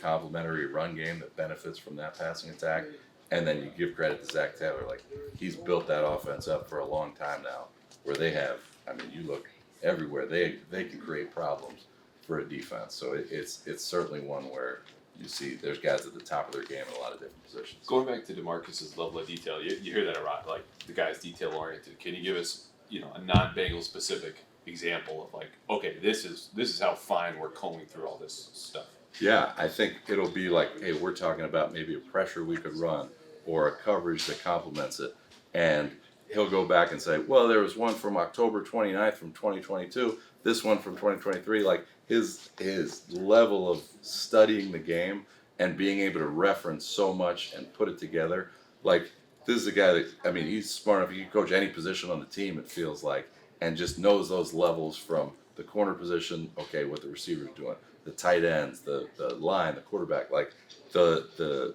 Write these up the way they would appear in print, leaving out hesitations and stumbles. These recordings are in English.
complementary run game that benefits from that passing attack. And then you give credit to Zach Taylor. Like, he's built that offense up for a long time now, where they have, I mean, you look everywhere, they can create problems for a defense. So it's certainly one where you see there's guys at the top of their game in a lot of different positions. Going back to DeMarcus's level of detail, you hear that a lot, like the guy's detail oriented. Can you give us, a non-Bengals specific example of like, okay, this is how fine we're combing through all this stuff? Yeah, I think it'll be like, hey, we're talking about maybe a pressure we could run or a coverage that complements it. And he'll go back and say, well, there was one from October 29th from 2022, this one from 2023. Like, his level of studying the game and being able to reference so much and put it together. Like, this is a guy that, I mean, he's smart enough. He can coach any position on the team, it feels like, and just knows those levels from the corner position, okay, what the receiver's doing, the tight ends, the line, the quarterback, like the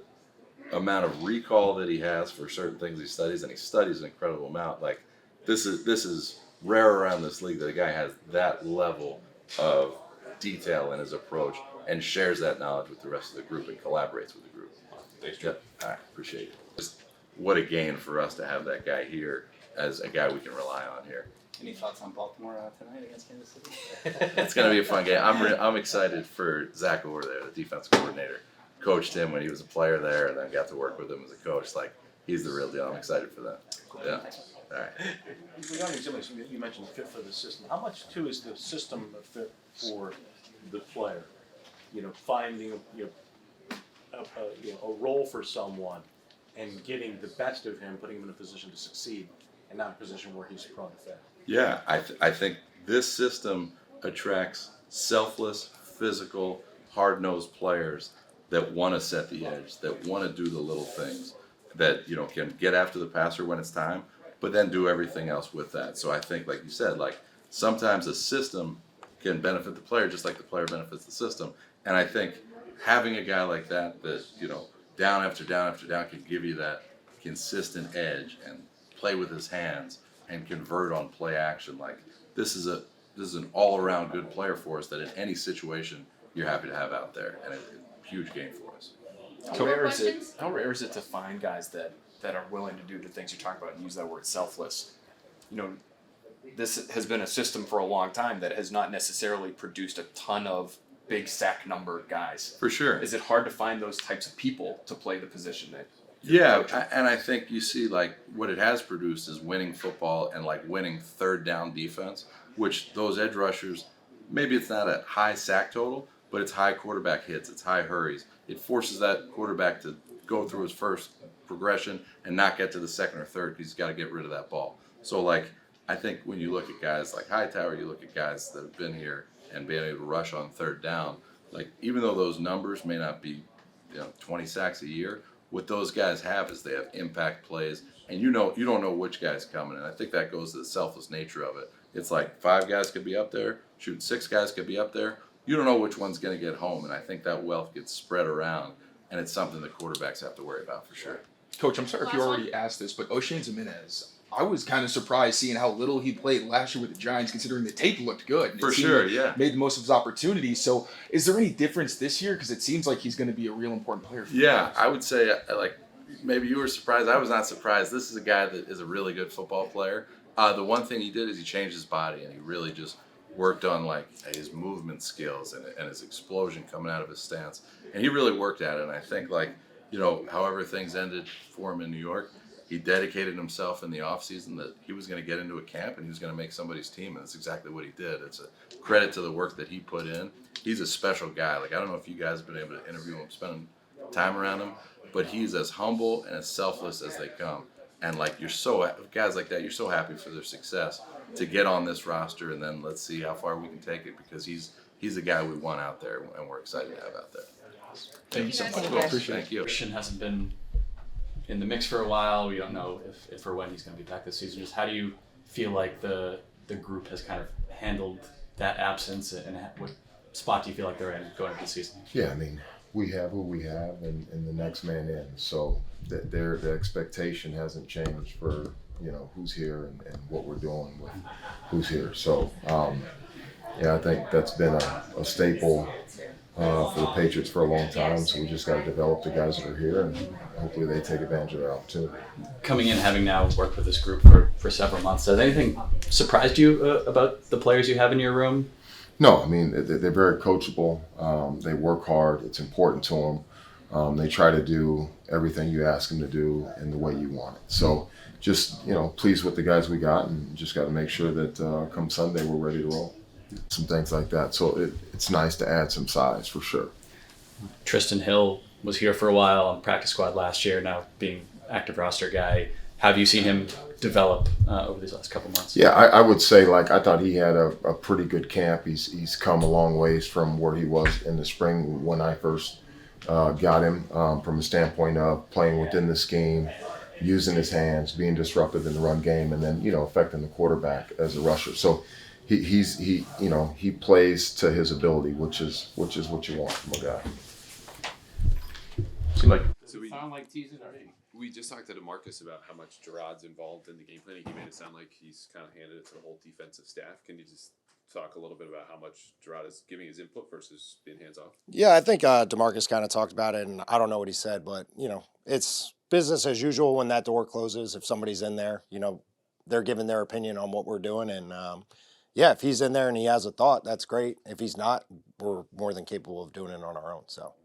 amount of recall that he has for certain things he studies, and he studies an incredible amount. Like, this is rare around this league that a guy has that level of detail in his approach and shares that knowledge with the rest of the group and collaborates with the group. Thanks, Drew. Yep. All right, appreciate it. Just what a gain for us to have that guy here as a guy we can rely on here. Any thoughts on Baltimore tonight against Kansas City? It's going to be a fun game. I'm excited for Zach over there, the defense coordinator. Coached him when he was a player there, and then got to work with him as a coach. Like, he's the real deal. I'm excited for that. Yeah. All right. Regarding Zimmers, you mentioned fit for the system. How much too is the system a fit for the player? Finding a role for someone and getting the best of him, putting him in a position to succeed, and not a position where he's prone to fail. Yeah, I think this system attracts selfless, physical, hard-nosed players that want to set the edge, that want to do the little things, that can get after the passer when it's time, but then do everything else with that. So I think, like you said, like sometimes a system can benefit the player just like the player benefits the system. And I think having a guy like that down after down after down can give you that consistent edge and play with his hands and convert on play action. Like, this is an all-around good player for us that in any situation you're happy to have out there, and it's a huge game for us. How rare is it to find guys that are willing to do the things you're talking about and use that word selfless? This has been a system for a long time that has not necessarily produced a ton of big sack number guys. For sure. Is it hard to find those types of people to play the position that? Yeah, and I think you see, like, what it has produced is winning football and, like, winning third down defense, which those edge rushers, maybe it's not a high sack total, but it's high quarterback hits, it's high hurries. It forces that quarterback to go through his first progression and not get to the second or third because he's got to get rid of that ball. So, like, I think when you look at guys like Hightower, you look at guys that have been here and been able to rush on third down, like, even though those numbers may not be 20 sacks a year, what those guys have is they have impact plays, and you don't know which guy's coming. And I think that goes to the selfless nature of it. It's like 5 guys could be up there, shoot 6 guys could be up there. You don't know which one's going to get home, and I think that wealth gets spread around, and it's something that quarterbacks have to worry about for sure. Coach, I'm sorry if you already asked this, but O'Shane Zimenez, I was kind of surprised seeing how little he played last year with the Giants, considering the tape looked good. For sure, yeah. Made the most of his opportunities. So is there any difference this year? Because it seems like he's going to be a real important player for Yeah, I would say, like, maybe you were surprised. I was not surprised. This is a guy that is a really good football player. The one thing he did is he changed his body, and he really just worked on, like, his movement skills and his explosion coming out of his stance. And he really worked at it. And I think, like, however things ended for him in New York, he dedicated himself in the offseason that he was going to get into a camp and he was going to make somebody's team, and that's exactly what he did. It's a credit to the work that he put in. He's a special guy. Like, I don't know if you guys have been able to interview him, spend time around him, but he's as humble and as selfless as they come. And, like, guys like that, you're so happy for their success to get on this roster, and then let's see how far we can take it, because he's the guy we want out there, and we're excited to have out there. Thank you so much. Cool. Appreciate it. Thank you. Christian hasn't been in the mix for a while. We don't know if or when he's going to be back this season. Just how do you feel like the group has kind of handled that absence, and what spot do you feel like they're in going into the season? Yeah, I mean, we have who we have, and the next man in. So the expectation hasn't changed for who's here and what we're doing with who's here. So yeah, I think that's been a staple for the Patriots for a long time. So we just got to develop the guys that are here, and hopefully they take advantage of their opportunity. Coming in, having now worked with this group for several months, has anything surprised you about the players you have in your room? No, I mean, they're very coachable. They work hard. It's important to them. They try to do everything you ask them to do in the way you want it. So just, pleased with the guys we got, and just got to make sure that come Sunday we're ready to roll. Some things like that. So it's nice to add some size for sure. Tristan Hill was here for a while on practice squad last year, now being active roster guy. Have you seen him develop over these last couple months? Yeah, I would say, I thought he had a pretty good camp. He's come a long ways from where he was in the spring when I first got him, from a standpoint of playing within the scheme, using his hands, being disruptive in the run game, and then, affecting the quarterback as a rusher. So he plays to his ability, which is what you want from a guy. Sound like teasing already. We just talked to DeMarcus about how much Gerard's involved in the game planning. He made it sound like he's kind of handed it to the whole defensive staff. Can you just talk a little bit about how much Gerard is giving his input versus being hands off? Yeah, I think DeMarcus kind of talked about it, and I don't know what he said, but it's business as usual when that door closes. If somebody's in there, they're giving their opinion on what we're doing, and if he's in there and he has a thought, that's great. If he's not, we're more than capable of doing it on our own. So.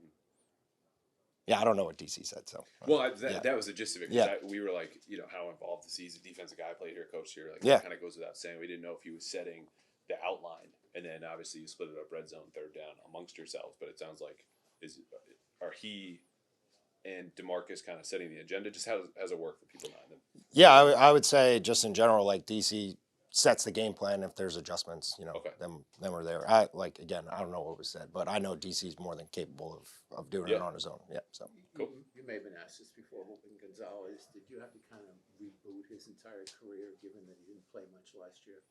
Yeah, I don't know what DC said. So. Well, that was the gist of it. Yeah. We were like, how involved is he? He's a defensive guy, played here, coached here. Like, yeah. That kind of goes without saying. We didn't know if he was setting the outline, and then obviously you split it up red zone, third down amongst yourselves. But it sounds like are he and DeMarcus kind of setting the agenda? Just how does it work for people not in them? Yeah, I would say just in general, DC sets the game plan. If there's adjustments, Okay. then we're there. I don't know what was said, but I know DC's more than capable of doing it on his own. Yeah, so. Cool. You may have been asked this before, Hoping Gonzalez. Did you have to kind of reboot his entire career, given that he didn't play much last year?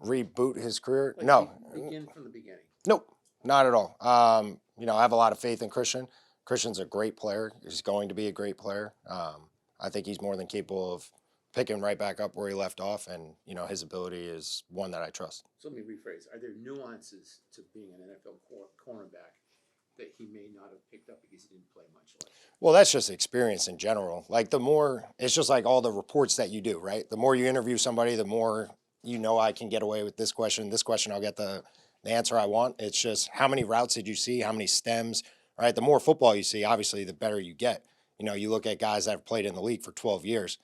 Reboot his career? Like, No. Begin from the beginning. Nope, not at all. I have a lot of faith in Christian. Christian's a great player. He's going to be a great player. I think he's more than capable of picking right back up where he left off, and his ability is one that I trust. So let me rephrase. Are there nuances to being an NFL cornerback that he may not have picked up because he didn't play much last year? Well, that's just experience in general. It's just like all the reports that you do, right? The more you interview somebody, the more I can get away with this question. This question, I'll get the answer I want. It's just how many routes did you see? How many stems, right? The more football you see, obviously, the better you get. You look at guys that have played in the league for 12 years.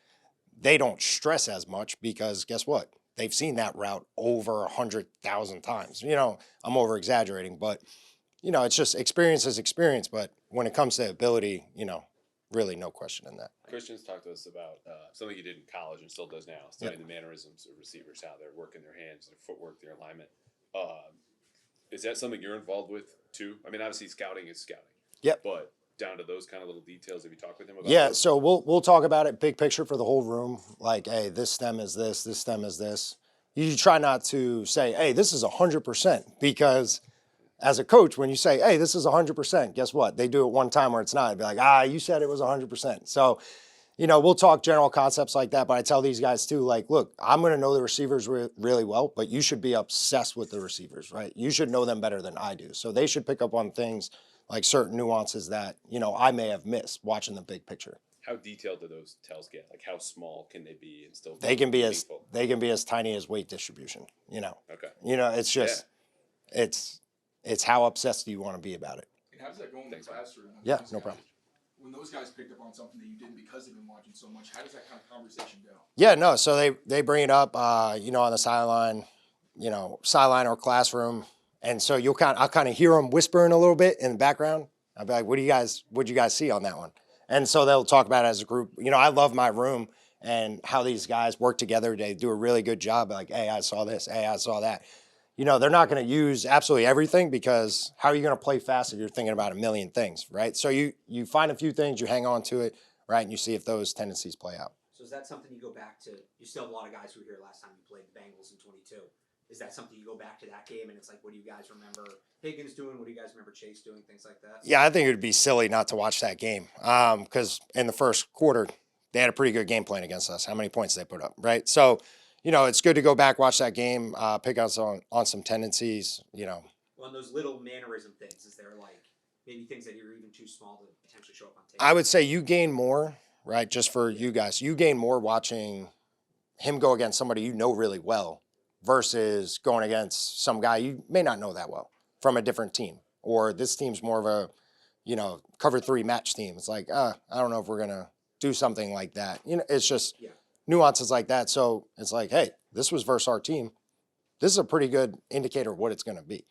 They don't stress as much because guess what? They've seen that route over 100,000 times. I'm over exaggerating, but it's just experience is experience. But when it comes to ability, really no question in that. Christian's talked to us about something he did in college and still does now, studying the mannerisms of receivers, how they're working their hands, their footwork, their alignment. Is that something you're involved with too? I mean, obviously scouting is scouting. Yep. But down to those kind of little details, have you talked with him about Yeah, those? so we'll talk about it big picture for the whole room. Like, hey, this stem is this stem is this. You try not to say, hey, this is 100%, because as a coach, when you say, hey, this is 100%, guess what? They do it one time where it's not. It'd be like, you said it was 100%. So, we'll talk general concepts like that, but I tell these guys too, like, look, I'm going to know the receivers really well, but you should be obsessed with the receivers, right? You should know them better than I do. So they should pick up on things like certain nuances that, I may have missed watching the big picture. How detailed do those tells get? Like, how small can they be and still? They can be meaningful? as tiny as weight distribution. Okay. It's just it's how obsessed do you want to be about it. And how does that go in the classroom? Yeah, no problem. When those guys picked up on something that you didn't because they've been watching so much, how does that kind of conversation go? Yeah, no. So they bring it up, on the sideline, or classroom, and so I'll kind of hear them whispering a little bit in the background. I'll be like, what'd you guys see on that one? And so they'll talk about it as a group. I love my room and how these guys work together. They do a really good job. Like, hey, I saw this. Hey, I saw that. They're not going to use absolutely everything, because how are you going to play fast if you're thinking about a million things, right? So you find a few things, you hang on to it, right, and you see if those tendencies play out. So is that something you go back to? You still have a lot of guys who were here last time you played the Bengals in 22. Is that something you go back to that game and it's like, what do you guys remember Higgins doing? What do you guys remember Chase doing? Things like that? Yeah, I think it would be silly not to watch that game, because in the first quarter, they had a pretty good game plan against us. How many points they put up, right? So, it's good to go back, watch that game, pick up on some tendencies, on those little mannerism things? Is there like maybe things that are even too small to potentially show up on tape? I would say you gain more, right? Just for you guys, you gain more watching him go against somebody you know really well versus going against some guy you may not know that well from a different team. Or this team's more of a, cover 3 match team. It's like, I don't know if we're gonna do something like that. It's just nuances like that. So it's like, hey, this was versus our team. This is a pretty good indicator of what it's gonna be.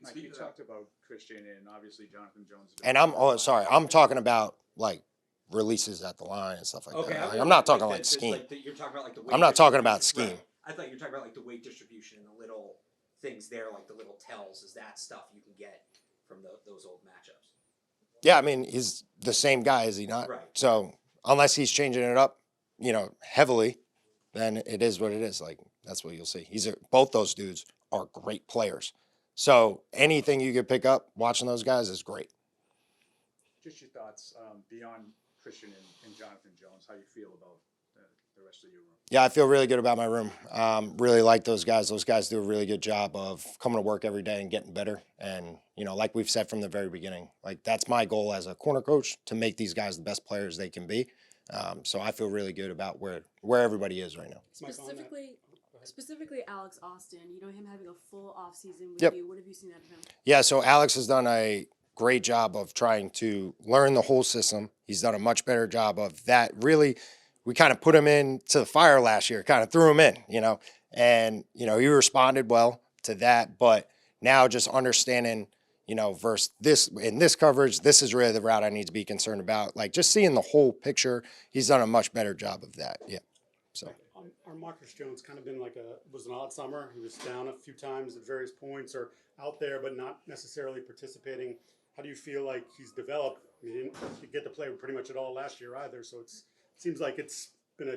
Mike, you talked about Christian and obviously Jonathan Jones. And I'm talking about like releases at the line and stuff like Okay, that. Like, I'm not talking like scheme. You're talking about like the weight I'm not talking about distribution. scheme. Right. I thought you were talking about like the weight distribution and the little things there, like the little tells. Is that stuff you can get from those old matchups? Yeah, I mean, he's the same guy, is he not? Right. So unless he's changing it up, heavily, then it is what it is. Like, that's what you'll see. Both those dudes are great players. So anything you could pick up watching those guys is great. Just your thoughts beyond Christian and Jonathan Jones, how you feel about the rest of your room? Yeah, I feel really good about my room. Really like those guys. Those guys do a really good job of coming to work every day and getting better. And, like we've said from the very beginning, like that's my goal as a corner coach, to make these guys the best players they can be. So I feel really good about where everybody is right now. Specifically Alex Austin, him having a full offseason with Yep. you. What have you seen out of him? Yeah, so Alex has done a great job of trying to learn the whole system. He's done a much better job of that. Really, we kind of put him into the fire last year, kind of threw him in, and, he responded well to that. But now just understanding, versus this, in this coverage, this is really the route I need to be concerned about. Like just seeing the whole picture, he's done a much better job of that. Yeah. So. Our Marcus Jones kind of been was an odd summer. He was down a few times at various points or out there, but not necessarily participating. How do you feel like he's developed? He didn't get to play pretty much at all last year either. So it seems like it's been a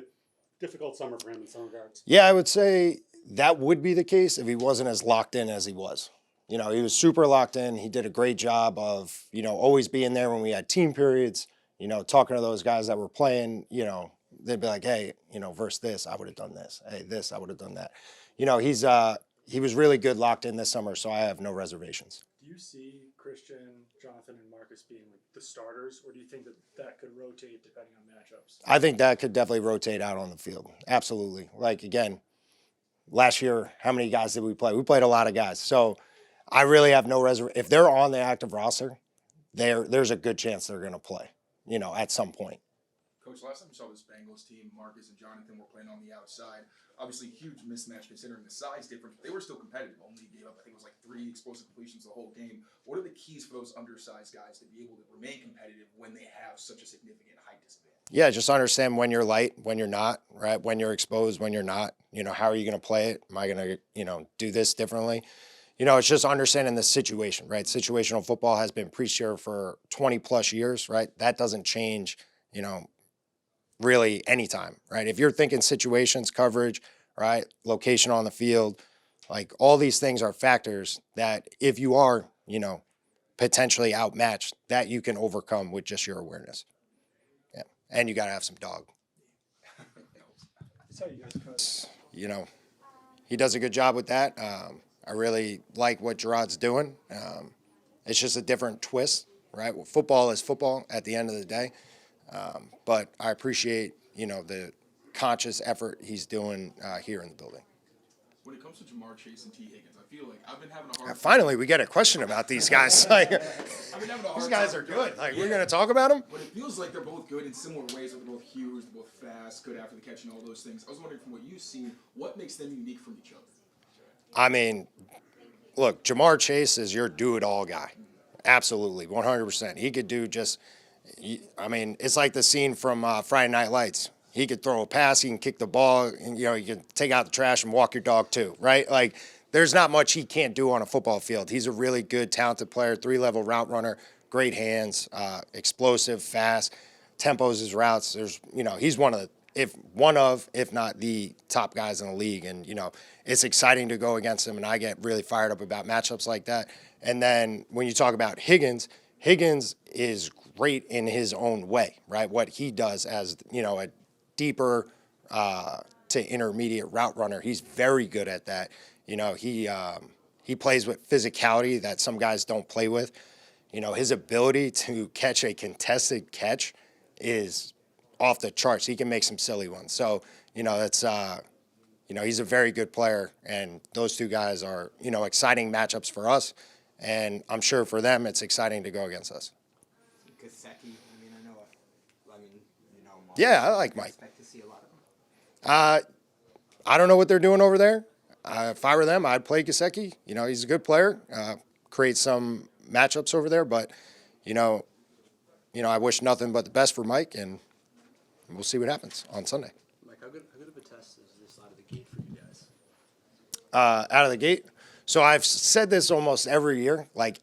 difficult summer for him in some regards. Yeah, I would say that would be the case if he wasn't as locked in as he was. He was super locked in. He did a great job of, always being there when we had team periods, talking to those guys that were playing, they'd be like, hey, versus this, I would have done this. Hey, this, I would have done that. He was really good locked in this summer, so I have no reservations. Do you see Christian, Jonathan, and Marcus being like the starters, or do you think that could rotate depending on matchups? I think that could definitely rotate out on the field. Absolutely. Like, again, last year, how many guys did we play? We played a lot of guys. So I really have no reservation. If they're on the active roster, there's a good chance they're going to play, at some point. Coach, last time we saw this Bengals team, Marcus and Jonathan were playing on the outside. Obviously, huge mismatch considering the size difference. They were still competitive. Only gave up, I think it was like 3 explosive completions the whole game. What are the keys for those undersized guys to be able to remain competitive when they have such a significant height disadvantage? Yeah, just understand when you're light, when you're not, right? When you're exposed, when you're not. How are you going to play it? Am I going to, do this differently? It's just understanding the situation, right? Situational football has been preached here for 20 plus years, right? That doesn't change, really anytime, right? If you're thinking situations, coverage, right, location on the field, like all these things are factors that if you are, potentially outmatched, that you can overcome with just your awareness. Yeah, and you got to have some dog. He does a good job with that. I really like what Gerard's doing. It's just a different twist, right? Well, football is football at the end of the day. But I appreciate, the conscious effort he's doing here in the building. When it comes to Jamar Chase and T. Higgins, I feel like I've been having a hard time. Finally, we get a question about these guys. Like, these guys are good. Like, we're going to talk about them? But it feels like they're both good in similar ways. They're both huge, they're both fast, good after the catch and all those things. I was wondering from what you've seen, what makes them unique from each other? I mean, look, Jamar Chase is your do-it-all guy. Absolutely, 100%. He could do it's like the scene from Friday Night Lights. He could throw a pass, he can kick the ball, and, he can take out the trash and walk your dog too, right? Like, there's not much he can't do on a football field. He's a really good, talented player, 3-level route runner, great hands, explosive, fast, tempos his routes. He's one of, if not the top guys in the league. And, it's exciting to go against him, and I get really fired up about matchups like that. And then when you talk about Higgins is great in his own way, right? What he does as, a deeper to intermediate route runner, he's very good at that. He plays with physicality that some guys don't play with. You know, his ability to catch a contested catch is off the charts. He can make some silly ones. So, you know, that's, you know, he's a very good player, and those two guys are, you know, exciting matchups for us, and I'm sure for them it's exciting to go against us. Gesicki, I mean, you know, Yeah, I like Mike. Expect to see a lot of them. I don't know what they're doing over there. If I were them, I'd play Gesicki. You know, he's a good player. Create some matchups over there, but you know, I wish nothing but the best for Mike, and we'll see what happens on Sunday. Mike, how good of a test is this out of the gate for you guys? Out of the gate. So I've said this almost every year. Like,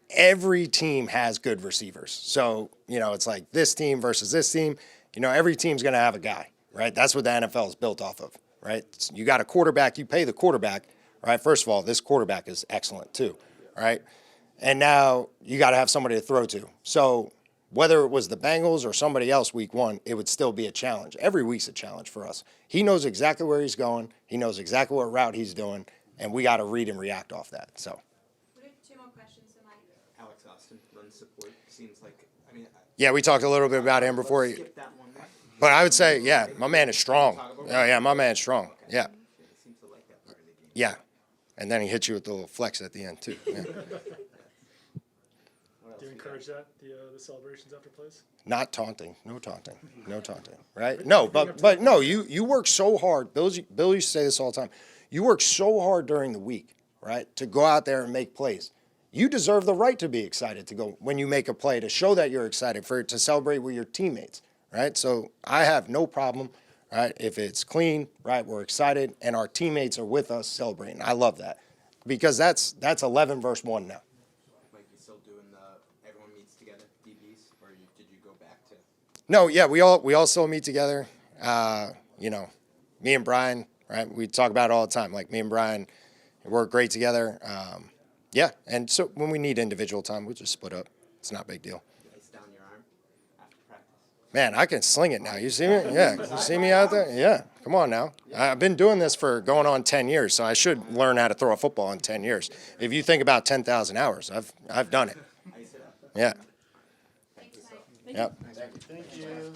every team has good receivers. So, you know, it's like this team versus this team. You know, every team's going to have a guy, right? That's what the NFL is built off of, right? So you got a quarterback, you pay the quarterback, right? First of all, this quarterback is excellent too, right? And now you got to have somebody to throw to. So whether it was the Bengals or somebody else week one, it would still be a challenge. Every week's a challenge for us. He knows exactly where he's going. He knows exactly what route he's doing, and we got to read and react off that. So. We have 2 more questions for Mike. Alex Austin, run support, seems like, I mean. Yeah, we talked a little bit about him before. Skip that one. But I would say, yeah, my man is strong. Yeah, my man's strong. Yeah. Seems to like that part of the game. Yeah. And then he hits you with the little flex at the end, too. Yeah. Do you encourage that, the celebrations after plays? Not taunting. No taunting. No taunting. Right? No, but no, you work so hard. Bill used to say this all the time. You work so hard during the week, right, to go out there and make plays. You deserve the right to be excited to go when you make a play, to show that you're excited, to celebrate with your teammates, right? So I have no problem, right, if it's clean, right, we're excited, and our teammates are with us celebrating. I love that because that's 11 versus 1 now. Mike, you still doing everyone meets together, DBs, or did you go back to? No, yeah, we all still meet together. You know, me and Brian, right? We talk about it all the time. Like, me and Brian work great together. Yeah, and so when we need individual time, we just split up. It's not a big deal. Ice down your arm after practice. Man, I can sling it now. You see me? Yeah, you see me out there? Yeah, come on now. I've been doing this for going on 10 years, so I should learn how to throw a football in 10 years. If you think about 10,000 hours, I've done it. Ice it up. Yeah. Thanks, Mike. Yep. Thank you.